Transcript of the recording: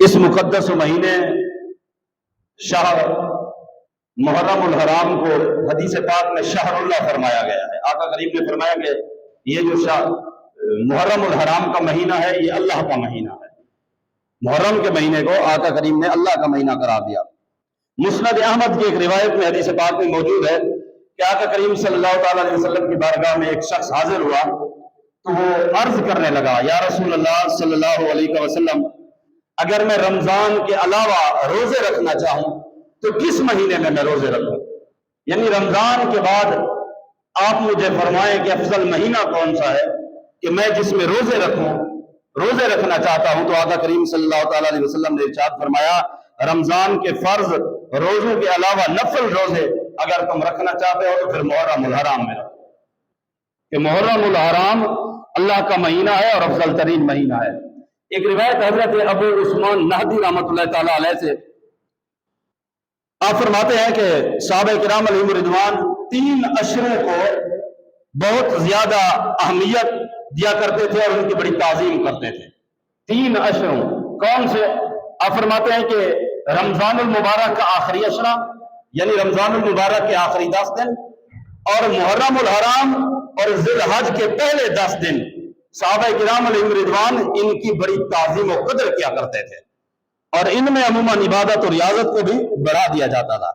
اس مقدس مہینے شہر محرم الحرام کو حدیث پاک میں شہر اللہ فرمایا گیا ہے۔ آقا کریم نے فرمایا کہ یہ جو محرم الحرام کا مہینہ ہے یہ اللہ کا مہینہ ہے۔ محرم کے مہینے کو آقا کریم نے اللہ کا مہینہ قرار دیا۔ مسند احمد کی ایک روایت میں حدیث پاک میں موجود ہے کہ آقا کریم صلی اللہ تعالیٰ علیہ وسلم کی بارگاہ میں ایک شخص حاضر ہوا تو وہ عرض کرنے لگا، یا رسول اللہ صلی اللہ علیہ وسلم، اگر میں رمضان کے علاوہ روزے رکھنا چاہوں تو کس مہینے میں روزے رکھوں؟ یعنی رمضان کے بعد آپ مجھے فرمائیں کہ افضل مہینہ کون سا ہے کہ میں جس میں روزے رکھنا چاہتا ہوں۔ تو آقا کریم صلی اللہ تعالیٰ علیہ وسلم نے ارشاد فرمایا، رمضان کے فرض روزوں کے علاوہ نفل روزے اگر تم رکھنا چاہتے ہو تو پھر محرم الحرام میں رکھو، کہ محرم الحرام اللہ کا مہینہ ہے اور افضل ترین مہینہ ہے۔ ایک روایت حضرت ابو عثمان نہدی رحمۃ اللہ تعالیٰ علیہ سے آپ فرماتے ہیں کہ صحابہ کرام علیہم رضوان 3 اشروں کو بہت زیادہ اہمیت دیا کرتے تھے اور ان کی بڑی تعظیم کرتے تھے۔ 3 اشروں کون سے؟ آپ فرماتے ہیں کہ رمضان المبارک کا آخری اشرہ، یعنی رمضان المبارک کے آخری 10 دن، اور محرم الحرام اور ذی الحج کے پہلے 10 دن صحابہ کرام علیہم رضوان ان کی بڑی تعظیم و قدر کیا کرتے تھے، اور ان میں عموماً عبادت اور ریاضت کو بھی بڑھا دیا جاتا تھا۔